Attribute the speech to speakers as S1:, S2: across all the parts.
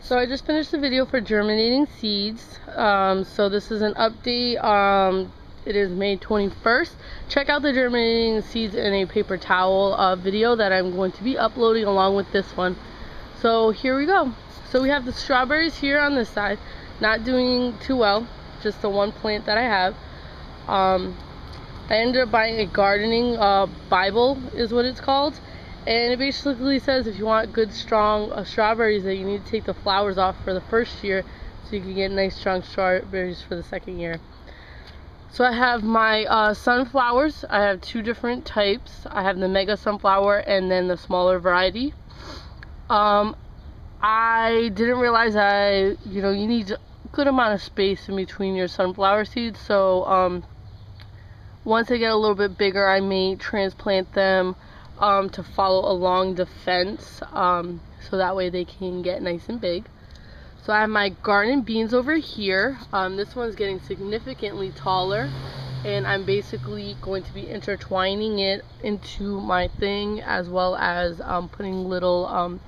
S1: So I just finished the video for germinating seeds. So this is an update. It is May 21st. Check out the germinating seeds in a paper towel video that I'm going to be uploading along with this one. So here we go. So we have the strawberries here on this side, not doing too well, just the one plant that I have. I ended up buying a gardening Bible is what it's called, and it basically says if you want good strong strawberries that you need to take the flowers off for the first year so you can get nice strong strawberries for the second year. So I have my sunflowers. I have two different types. I have the mega sunflower and then the smaller variety. I didn't realize you need a good amount of space in between your sunflower seeds. So once they get a little bit bigger, I may transplant them to follow along the fence, so that way they can get nice and big. So I have my garden beans over here. This one's getting significantly taller, and I'm basically going to be intertwining it into my thing, as well as putting little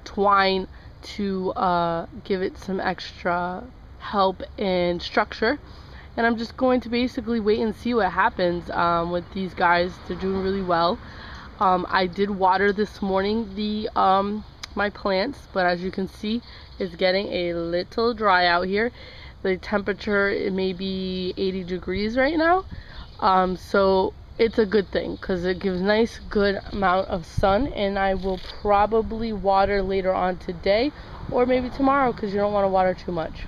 S1: twine to give it some extra help and structure. And I'm just going to basically wait and see what happens with these guys. They're doing really well. I did water this morning my plants, but as you can see, it's getting a little dry out here. The temperature, it may be 80 degrees right now. So it's a good thing because it gives nice good amount of sun, and I will probably water later on today or maybe tomorrow because you don't want to water too much.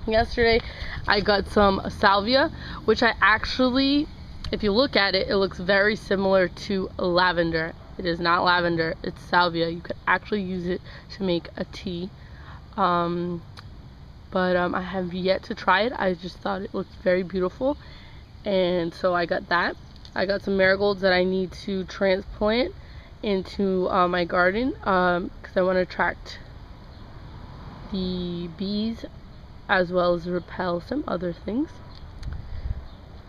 S1: Yesterday I got some salvia, which I actually, if you look at it, it looks very similar to lavender. It is not lavender, it's salvia. You could actually use it to make a tea. I have yet to try it. I just thought it looked very beautiful, and so I got that. I got some marigolds that I need to transplant into my garden because I want to attract the bees as well as repel some other things.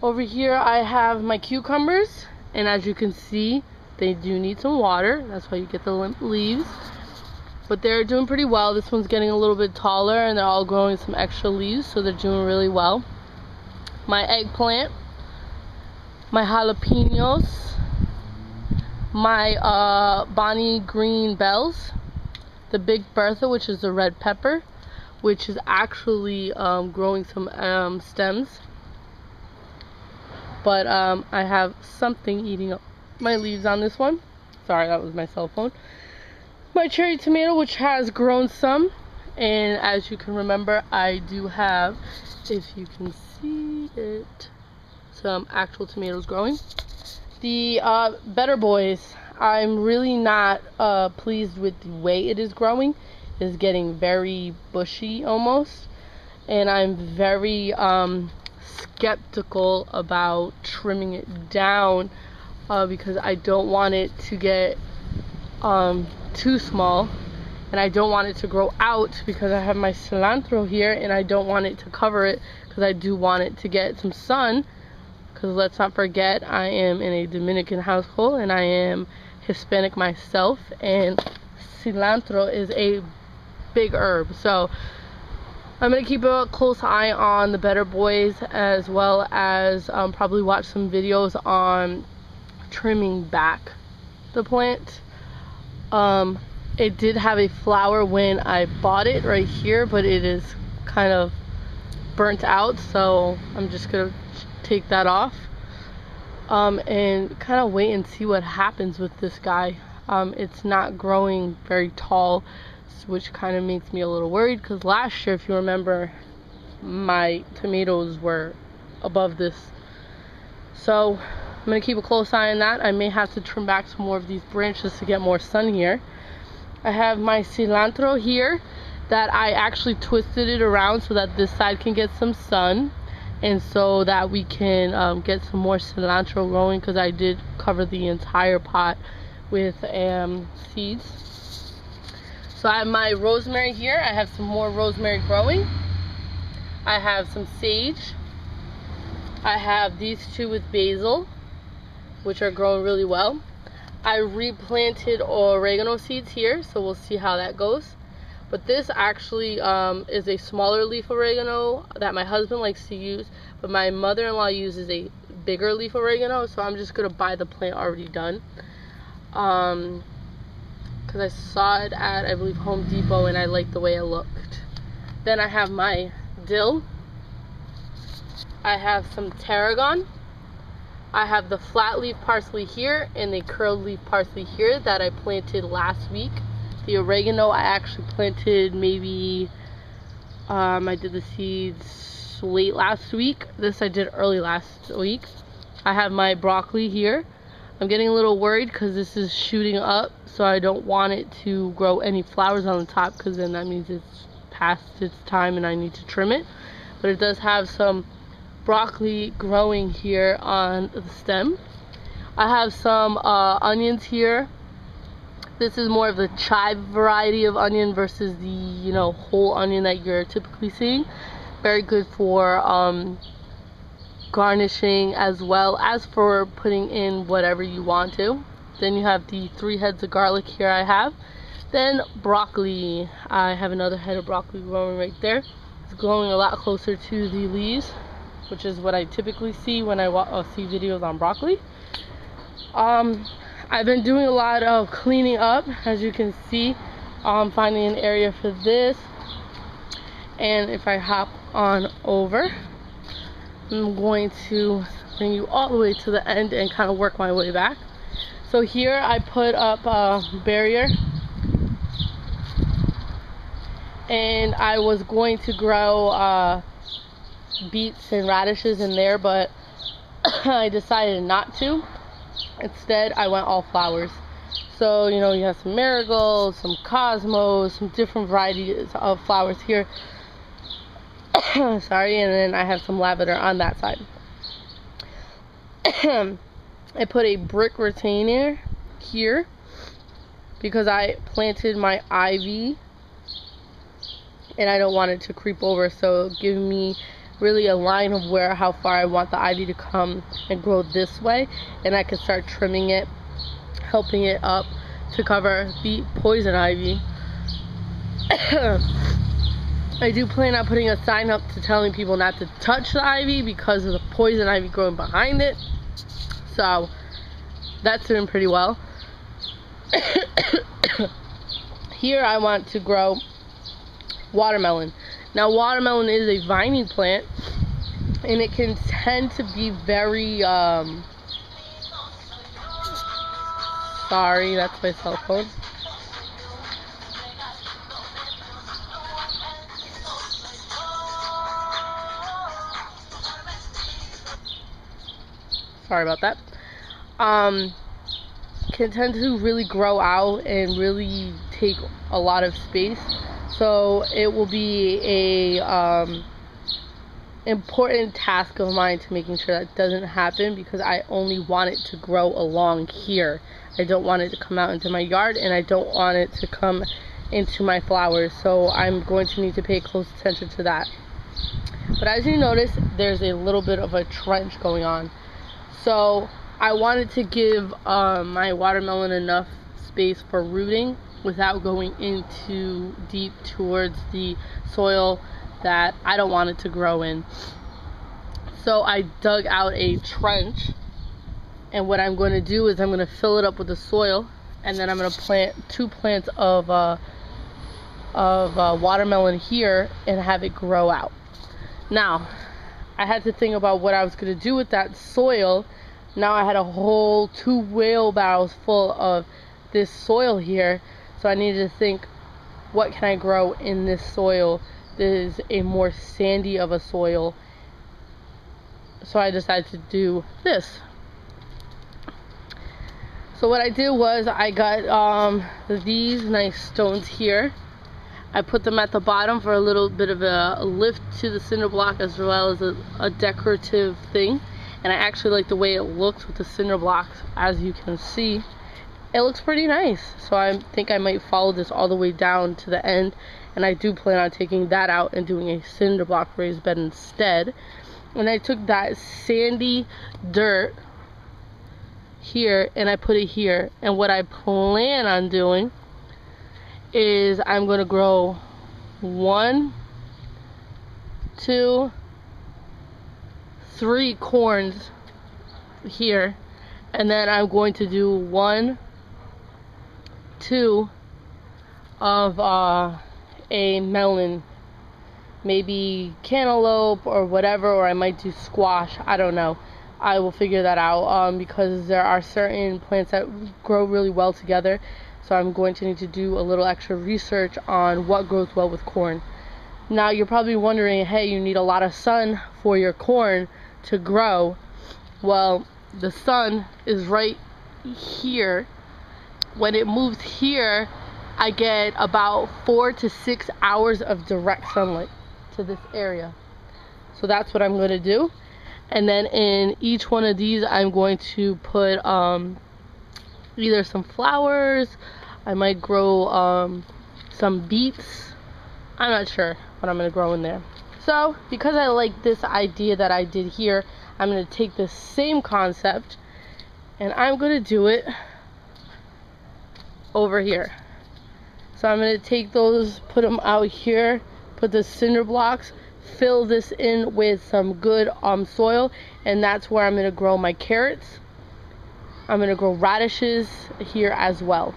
S1: Over here I have my cucumbers, and as you can see, they do need some water. That's why you get the limp leaves, but they're doing pretty well. This one's getting a little bit taller, and they're all growing some extra leaves, so they're doing really well. My eggplant, my jalapenos, my Bonnie green bells, the Big Bertha, which is the red pepper, which is actually growing some stems, but I have something eating up my leaves on this one. Sorry, that was my cell phone. My cherry tomato, which has grown some, and as you can remember, I do have, if you can see it, some actual tomatoes growing. The Better Boys, I'm really not pleased with the way it is growing. It is getting very bushy almost, and I'm very skeptical about trimming it down because I don't want it to get too small, and I don't want it to grow out because I have my cilantro here, and I don't want it to cover it because I do want it to get some sun. Because let's not forget, I am in a Dominican household and I am Hispanic myself, and cilantro is a big herb. So I'm going to keep a close eye on the Better Boys, as well as probably watch some videos on trimming back the plant. It did have a flower when I bought it right here, but it is kind of burnt out, so I'm just going to take that off and kind of wait and see what happens with this guy. It's not growing very tall, which kind of makes me a little worried, because last year, if you remember, my tomatoes were above this. So I'm going to keep a close eye on that. I may have to trim back some more of these branches to get more sun here. I have my cilantro here that I actually twisted it around so that this side can get some sun, and so that we can get some more cilantro growing, because I did cover the entire pot with seeds. So I have my rosemary here. I have some more rosemary growing. I have some sage. I have these two with basil, which are growing really well. I replanted oregano seeds here, so we'll see how that goes. But this actually is a smaller leaf oregano that my husband likes to use, but my mother-in-law uses a bigger leaf oregano, so I'm just gonna buy the plant already done. Because I saw it at, I believe, Home Depot, and I liked the way it looked. Then I have my dill. I have some tarragon. I have the flat leaf parsley here and the curled leaf parsley here that I planted last week. The oregano I actually planted maybe, I did the seeds late last week. This I did early last week. I have my broccoli here. I'm getting a little worried because this is shooting up, so I don't want it to grow any flowers on the top, because then that means it's past its time and I need to trim it. But it does have some broccoli growing here on the stem. I have some onions here. This is more of the chive variety of onion versus the, you know, whole onion that you're typically seeing. Very good for garnishing, as well as for putting in whatever you want to. Then you have the 3 heads of garlic here I have. Then broccoli. I have another head of broccoli growing right there. It's growing a lot closer to the leaves, which is what I typically see when I see videos on broccoli. I've been doing a lot of cleaning up, as you can see. Finding an area for this. And if I hop on over, I'm going to bring you all the way to the end and kind of work my way back. So here I put up a barrier, and I was going to grow beets and radishes in there, but I decided not to. Instead, I went all flowers. So, you know, you have some marigolds, some cosmos, some different varieties of flowers here. Sorry, and then I have some lavender on that side. I put a brick retainer here because I planted my ivy and I don't want it to creep over, so give me really a line of how far I want the ivy to come and grow this way, and I can start trimming it, helping it up to cover the poison ivy. I do plan on putting a sign up to telling people not to touch the ivy because of the poison ivy growing behind it. So that's doing pretty well. Here I want to grow watermelon. Now, watermelon is a vining plant, and it can tend to be very, sorry, that's my cell phone. Sorry about that. Can tend to really grow out and really take a lot of space. So it will be a important task of mine to making sure that doesn't happen, because I only want it to grow along here. I don't want it to come out into my yard, and I don't want it to come into my flowers. So I'm going to need to pay close attention to that. But as you notice, there's a little bit of a trench going on. So I wanted to give my watermelon enough space for rooting without going into deep towards the soil that I don't want it to grow in. So I dug out a trench, and what I'm going to do is I'm going to fill it up with the soil, and then I'm going to plant 2 plants of watermelon here and have it grow out. Now, I had to think about what I was going to do with that soil. Now I had a whole 2 wheelbarrows full of this soil here. So I needed to think, what can I grow in this soil? This is a more sandy of a soil. So I decided to do this. So what I did was I got these nice stones here. I put them at the bottom for a little bit of a lift to the cinder block, as well as a decorative thing. And I actually like the way it looks with the cinder blocks, as you can see. It looks pretty nice, so I think I might follow this all the way down to the end, and I do plan on taking that out and doing a cinder block raised bed instead. And I took that sandy dirt here and I put it here, and what I plan on doing is I'm going to grow 1, 2, 3 corns here, and then I'm going to do 1, 2 of a melon, maybe cantaloupe or whatever, or I might do squash. I don't know. I will figure that out because there are certain plants that grow really well together, so I'm going to need to do a little extra research on what grows well with corn. Now you're probably wondering, hey, you need a lot of sun for your corn to grow. Well, the sun is right here. When it moves here, I get about 4 to 6 hours of direct sunlight to this area. So that's what I'm going to do. And then in each one of these, I'm going to put either some flowers. I might grow some beets. I'm not sure what I'm going to grow in there. So because I like this idea that I did here, I'm going to take the same concept and I'm going to do it over here. So I'm going to take those, put them out here, put the cinder blocks, fill this in with some good soil, and that's where I'm going to grow my carrots. I'm going to grow radishes here as well.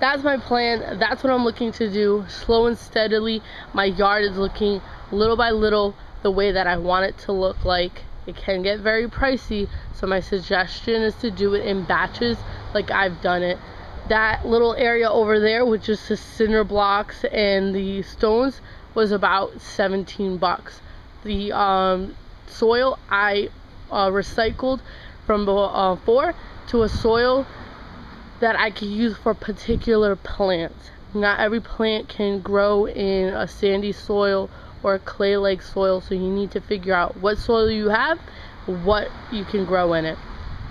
S1: That's my plan. That's what I'm looking to do, slow and steadily. My yard is looking little by little the way that I want it to look like. It can get very pricey, so my suggestion is to do it in batches like I've done it. That little area over there with just the cinder blocks and the stones was about 17 bucks. The soil I recycled from before to a soil that I could use for particular plants. Not every plant can grow in a sandy soil or a clay-like soil, so you need to figure out what soil you have, what you can grow in it.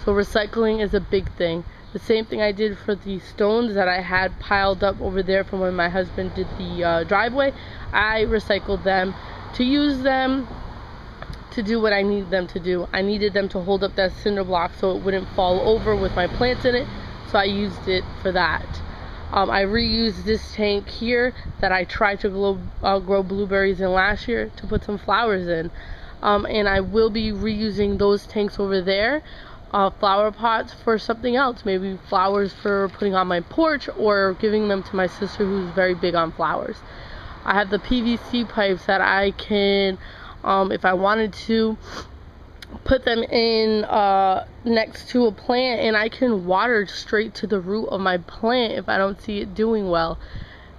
S1: So recycling is a big thing. The same thing I did for the stones that I had piled up over there from when my husband did the driveway. I recycled them to use them to do what I needed them to do. I needed them to hold up that cinder block so it wouldn't fall over with my plants in it, so I used it for that. I reused this tank here that I tried to grow blueberries in last year to put some flowers in. And I will be reusing those tanks over there, flower pots, for something else. Maybe flowers for putting on my porch or giving them to my sister who's very big on flowers. I have the PVC pipes that I can, if I wanted to, put them in next to a plant, and I can water straight to the root of my plant if I don't see it doing well.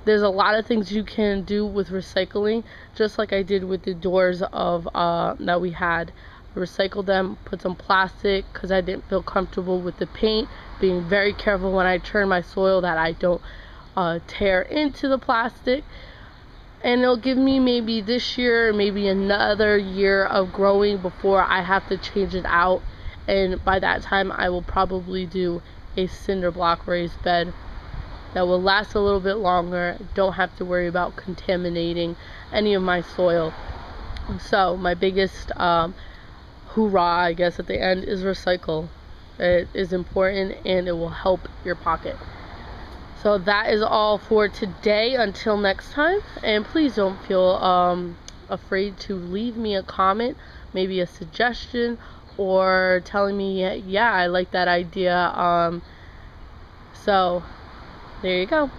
S1: There's a lot of things you can do with recycling, just like I did with the doors of that we had. I recycled them, put some plastic because I didn't feel comfortable with the paint, being very careful when I turn my soil that I don't tear into the plastic. And it'll give me maybe this year, maybe another year of growing before I have to change it out. And by that time, I will probably do a cinder block raised bed that will last a little bit longer. Don't have to worry about contaminating any of my soil. So my biggest hoorah, I guess, at the end is recycle. It is important and it will help your pocket. So that is all for today. Until next time, and please don't feel afraid to leave me a comment, maybe a suggestion, or telling me, yeah, I like that idea. So there you go.